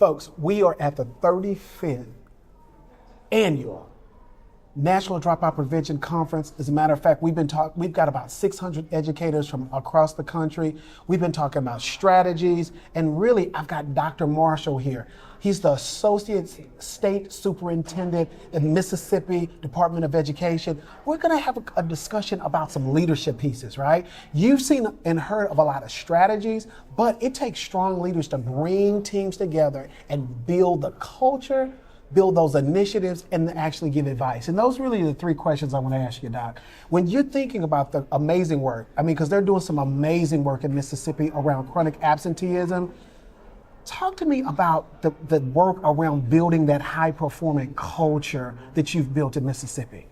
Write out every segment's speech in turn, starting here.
Folks, we are at the 35th annual National Dropout Prevention Conference. As a matter of fact, we've got about 600 educators from across the country. We've been talking about strategies, and really, I've got Dr. Marshall here. He's the Associate State Superintendent at Mississippi Department of Education. We're gonna have a discussion about some leadership pieces, right? You've seen and heard of a lot of strategies, but it takes strong leaders to bring teams together and build the culture, build those initiatives, and actually give advice. And those really are the three questions I want to ask you, Doc. When you're thinking about the amazing work, because they're doing some amazing work in Mississippi around chronic absenteeism, talk to me about the work around building that high-performing culture that you've built in Mississippi.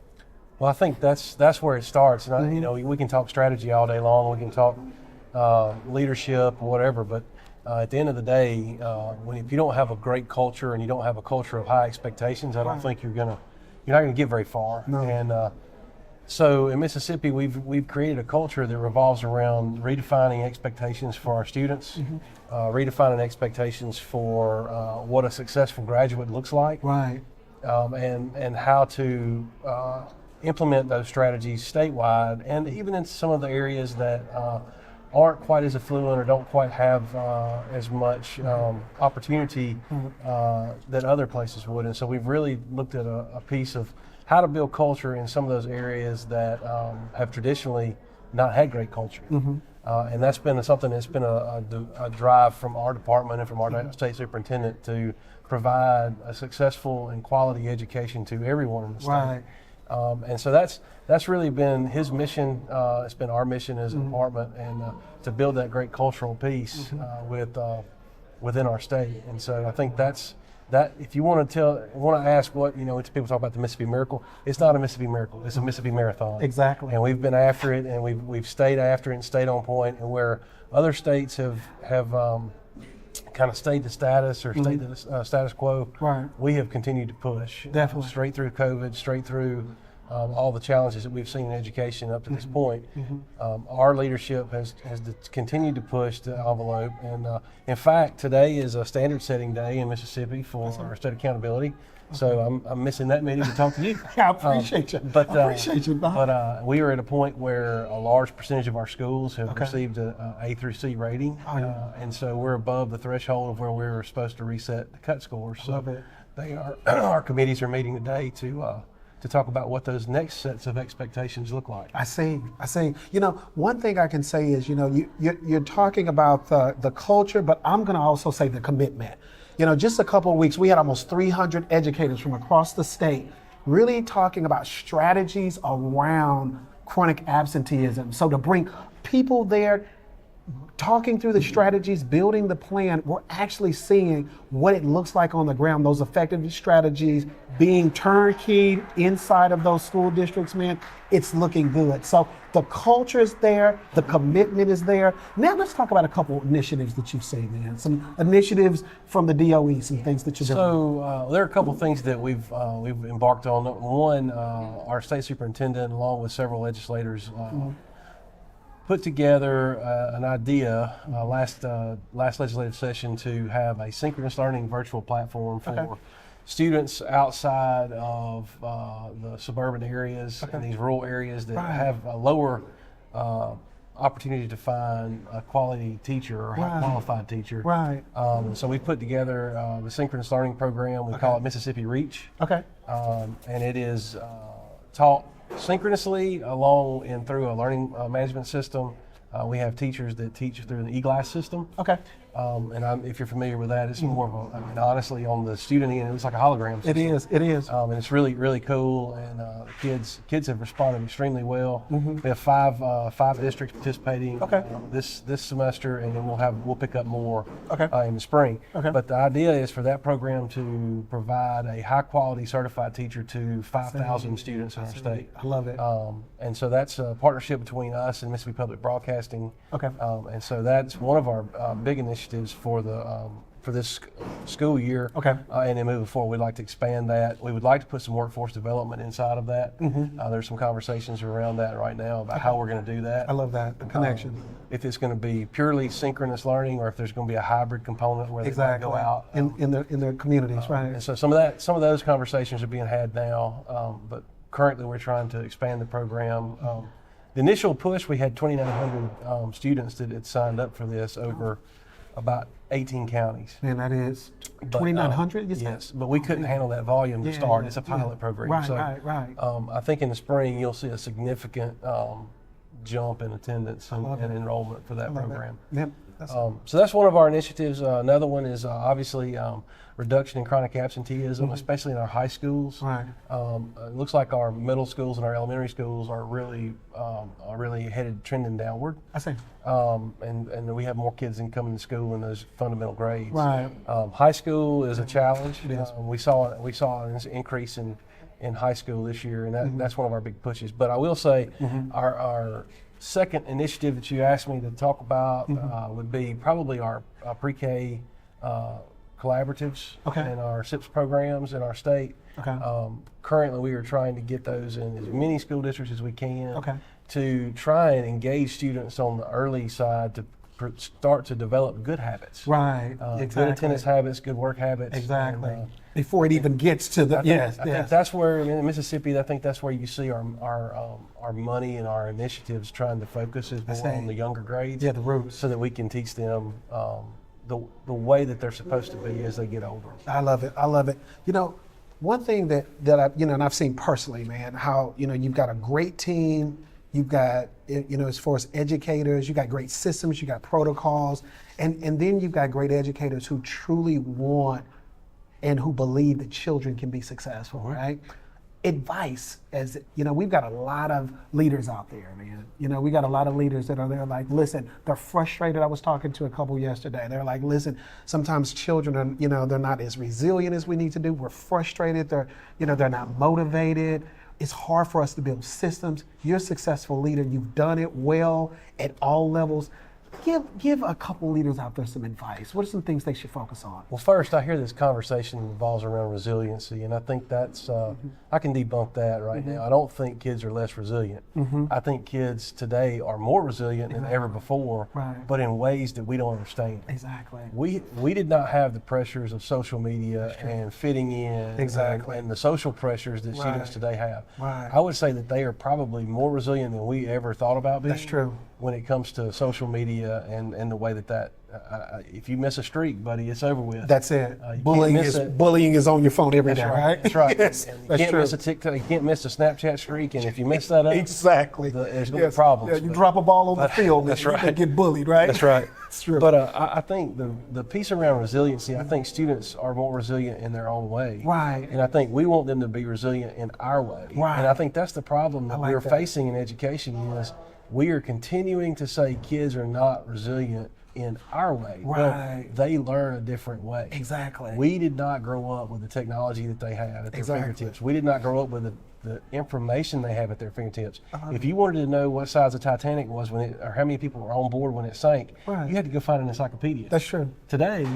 Well, I think that's where it starts. And we can talk strategy all day long. We can talk leadership or whatever, but at the end of the day, if you don't have a great culture and you don't have a culture of high expectations, I don't think you're not gonna get very far. No. And so in Mississippi, we've created a culture that revolves around redefining expectations for our students, redefining expectations for what a successful graduate looks like, Right. and how to implement those strategies statewide, and even in some of the areas that aren't quite as affluent or don't quite have as much opportunity that other places would. And so we've really looked at a piece of how to build culture in some of those areas that have traditionally not had great culture. And that's been something that's been a drive from our department and from our state superintendent to provide a successful and quality education to everyone in the state. Right. And so that's really been his mission. It's been our mission as a department, and to build that great cultural piece within our state. And so I think that if you want to ask what, people talk about the Mississippi Miracle, it's not a Mississippi Miracle, it's a Mississippi Marathon. Exactly. And we've been after it, and we've stayed after it and stayed on point. And where other states have kind of stayed the status or stayed the status quo, Right. we have continued to push. Definitely. Straight through COVID, straight through all the challenges that we've seen in education up to this point. Our leadership has continued to push the envelope. And in fact, today is a standard setting day in Mississippi for our state accountability. So I'm missing that meeting to talk to you. I appreciate you. I appreciate you, Doc. But we are at a point where a large percentage of our schools have received a A through C rating. And so we're above the threshold of where we're supposed to reset the cut scores. So Love it. our committees are meeting today to talk about what those next sets of expectations look like. I see. One thing I can say is, you're talking about the culture, but I'm going to also say the commitment. Just a couple of weeks, we had almost 300 educators from across the state really talking about strategies around chronic absenteeism. So to bring people there, talking through the strategies, building the plan, we're actually seeing what it looks like on the ground, those effective strategies being turnkeyed inside of those school districts, man. It's looking good. So the culture is there, the commitment is there. Now let's talk about a couple initiatives that you've seen, man. Some initiatives from the DOE, some things that you're doing. So there are a couple things that we've embarked on. One, our state superintendent, along with several legislators, put together an idea last legislative session to have a synchronous learning virtual platform for students outside of the suburban areas and these rural areas that have a lower opportunity to find a quality teacher or high qualified teacher. Right. So we put together the synchronous learning program. We call it Mississippi Reach. Okay. And it is taught synchronously along and through a learning management system. We have teachers that teach through the e-glass system. Okay. And if you're familiar with that, it's more of honestly, on the student end, it looks like a hologram system. It is. And it's really, really cool. And the kids have responded extremely well. We have five districts participating this semester, and then we'll pick up more in the spring. Okay. But the idea is for that program to provide a high quality certified teacher to 5,000 students in our state. I love it. And so that's a partnership between us and Mississippi Public Broadcasting. Okay. And so that's one of our big initiatives for the for this school year. Okay. And then moving forward, we'd like to expand that. We would like to put some workforce development inside of that. There's some conversations around that right now about how we're going to do that. I love that, the connection. If it's going to be purely synchronous learning, or if there's going to be a hybrid component where they can go out in their communities, right? And so some of those conversations are being had now. But currently, we're trying to expand the program. The initial push, we had 2,900 students that had signed up for this over about 18 counties. Man, that is 2,900. Yes, but we couldn't handle that volume to start. It's a pilot program. Right, so, right. I think in the spring you'll see a significant jump in attendance and enrollment for that program. Yep. So that's one of our initiatives. Another one is obviously reduction in chronic absenteeism, especially in our high schools. Right. It looks like our middle schools and our elementary schools are really trending downward. I see. And we have more kids coming to school in those fundamental grades. Right. High school is a challenge. It is. We saw an increase in high school this year, and that's one of our big pushes. But I will say our second initiative that you asked me to talk about would be probably our pre-K collaboratives and our SIPS programs in our state. Okay. Currently, we are trying to get those in as many school districts as we can to try and engage students on the early side to start to develop good habits. Right. Good attendance habits, good work habits. Exactly. And, before it even gets to the I think that's where in Mississippi. I think that's where you see our money and our initiatives trying to focus is more on the younger grades. Yeah, the roots, so that we can teach them the way that they're supposed to be as they get older. I love it. I love it. You know, one thing that I and I've seen personally, man, how you've got a great team. You've got as far as educators, you got great systems, you got protocols, and then you've got great educators who truly want and who believe that children can be successful, right? Advice, as we've got a lot of leaders out there, man. We got a lot of leaders that are there like, listen, they're frustrated. I was talking to a couple yesterday. They're like, listen, sometimes children are, they're not as resilient as we need to do. We're frustrated. They're not motivated. It's hard for us to build systems. You're a successful leader. You've done it well at all levels. Give a couple leaders out there some advice. What are some things they should focus on? Well, first, I hear this conversation revolves around resiliency, and I think that's I can debunk that right now. I don't think kids are less resilient. I think kids today are more resilient than ever before, but in ways that we don't understand. Exactly. We did not have the pressures of social media and fitting in, and the social pressures that students today have. I would say that they are probably more resilient than we ever thought about being. That's true. When it comes to social media and the way that if you miss a streak, buddy, it's over with. That's it. Bullying is on your phone every day, right? That's right. Yes, and you can't miss a TikTok. You can't miss a Snapchat streak, and if you mess that up, there's going to be problems. Yeah, you drop a ball on the field, that's right. You get bullied, right? That's right. That's true. But I think the piece around resiliency, I think students are more resilient in their own way. Right. And I think we want them to be resilient in our way. Right. And I think that's the problem that we're facing in education is we are continuing to say kids are not resilient in our way. Right. Well, they learn a different way. Exactly. We did not grow up with the technology that they have at their fingertips. We did not grow up with the information they have at their fingertips. If you wanted to know what size the Titanic was or how many people were on board when it sank, you had to go find an encyclopedia. That's true. Today,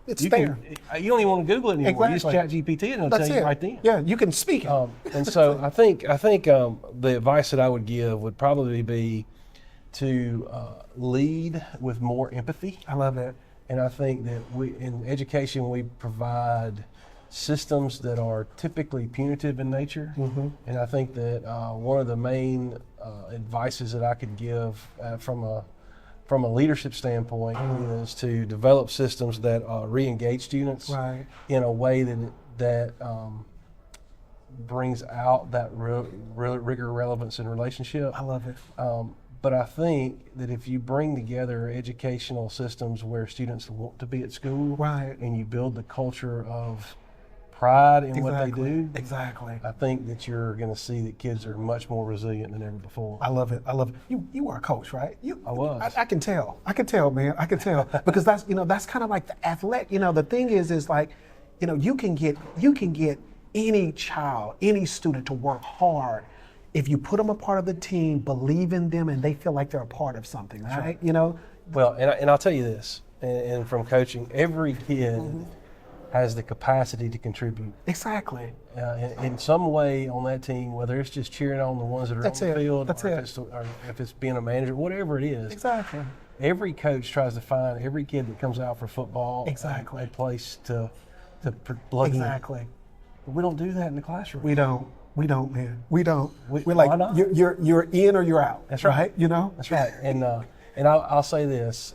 it's there. You don't even want to Google it anymore. You just chat GPT and it'll tell you right then. Yeah, you can speak it. And so I think the advice that I would give would probably be to lead with more empathy. I love it. And I think that in education we provide systems that are typically punitive in nature. And I think that one of the main advices that I could give from a leadership standpoint is to develop systems that re-engage students in a way that brings out that rigor, relevance, and relationship. I love it. But I think that if you bring together educational systems where students want to be at school, and you build the culture of pride in what they do, I think that you're going to see that kids are much more resilient than ever before. I love it. I love it. You are a coach, right? I was. I can tell. I can tell, man. I can tell because that's kind of like the athlete. The thing is like, you can get any child, any student to work hard. If you put them a part of the team, believe in them, and they feel like they're a part of something, right? Well, and I'll tell you this. and from coaching, every kid has the capacity to contribute Exactly. in some way on that team, whether it's just cheering on the ones that are That's on the it. field, That's or it. or if it's being a manager, whatever it is. Exactly. Every coach tries to find every kid that comes out for football Exactly. a place to plug in. Exactly. But we don't do that in the classroom. We don't, man. We don't. We're why like, not? you're in or you're out. That's right. You know? That's right. And I'll say this.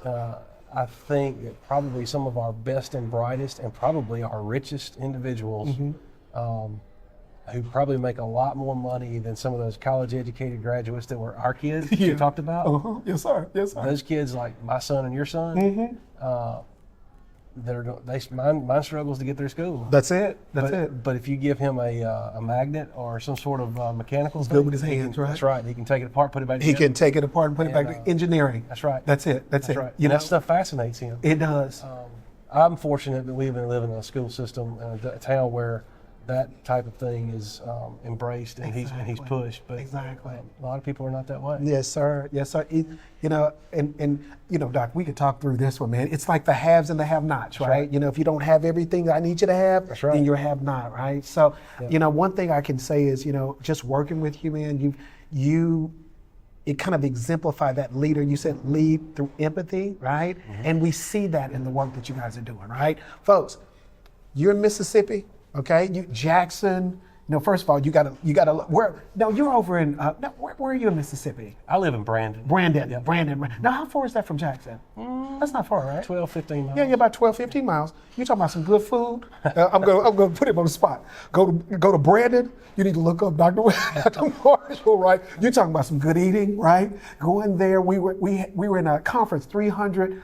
I think that probably some of our best and brightest and probably our richest individuals who probably make a lot more money than some of those college-educated graduates that were our kids that you talked about. Uh-huh. Yes, sir. Yes, sir. Those kids like my son and your son, mine struggles to get through school. That's it. That's it. But if you give him a magnet or some sort of mechanical thing, Good with his hands, right? That's right. He can take it apart, put it back He together. can take it apart and put it back to engineering. That's right. That's it. That's it. Right. You And know, that stuff fascinates him. it does. I'm fortunate that we even live in a school system in a town where that type of thing is embraced and he's pushed. But Exactly. a lot of people are not that way. Yes, sir. Yes, sir. You know, and you know, Doc, we could talk through this one, man. It's like the haves and the have-nots, right? right. You know, if you don't have everything I need you to have, That's right. then you're a have-not, right? So, you know, one thing I can say is, you know, just working with you, man, it kind of exemplified that leader. You said lead through empathy, right? And we see that in the work that you guys are doing, right? Folks, you're in Mississippi, okay? Jackson. You know, first of all, you gotta. Where? No, you're over in. No, where are you in Mississippi? I live in Brandon. Brandon. Now, how far is that from Jackson? That's not far, right? 12, 15 miles. Yeah, about 12, 15 miles. You talking about some good food? I'm gonna put him on the spot. Go to Brandon. You need to look up Dr. Marshall, right? You're talking about some good eating, right? Go in there. We were in a conference, 300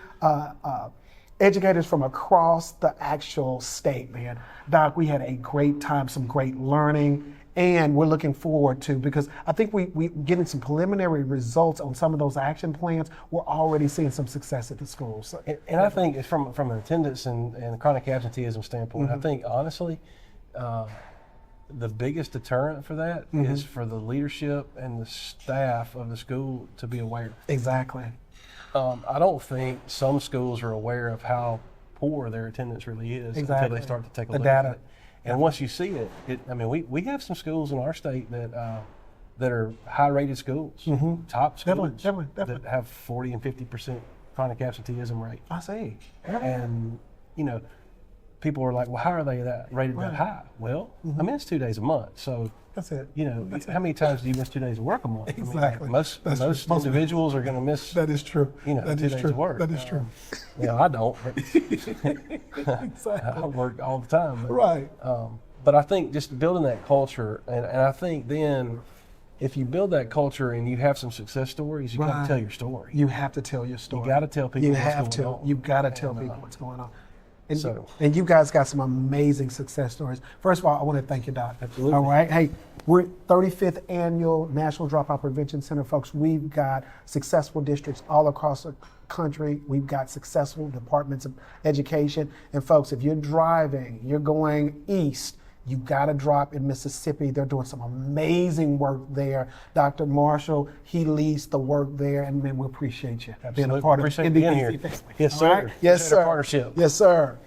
educators from across the actual state, man. Doc, we had a great time, some great learning, and we're looking forward to, because I think we getting some preliminary results on some of those action plans. We're already seeing some success at the schools. So, And I think it's from an attendance and chronic absenteeism standpoint, I think honestly, the biggest deterrent for that is for the leadership and the staff of the school to be aware. exactly. I don't think some schools are aware of how poor their attendance really is until Exactly. they start to take a The look data. at it. And once you see it, I mean, we have some schools in our state that are high-rated schools, top schools Definitely. that have 40 and 50% chronic absenteeism rate. I see. And you know, people are like, well, how are they rated that high? Well, I mean, it's 2 days a month, so That's it. you know, how many times do you miss 2 days of work a month? Exactly. I mean, most individuals are going to miss. That is true. You know, that 2 is days true. of work. That is true. You know, I don't. But Exactly. I work all the time. But, Right. but I think just building that culture, and I think then if you build that culture and you have some success stories, you got Right. to tell your story. You have to tell your story. You got to tell people You what's have going to. on. You got to tell people what's going on. And, So- and you guys got some amazing success stories. First of all, I want to thank you, Doc. Absolutely. All right. Hey, we're at 35th Annual National Dropout Prevention Center, folks. We've got successful districts all across the country. We've got successful departments of education. And folks, if you're driving, you're going east, you got to drop in Mississippi. They're doing some amazing work there. Dr. Marshall, he leads the work there, and man, we appreciate you being a Absolutely. part Appreciate of being NDPC here. family. Yes, All sir. right? Yes, Appreciate sir. our partnership. Yes, sir.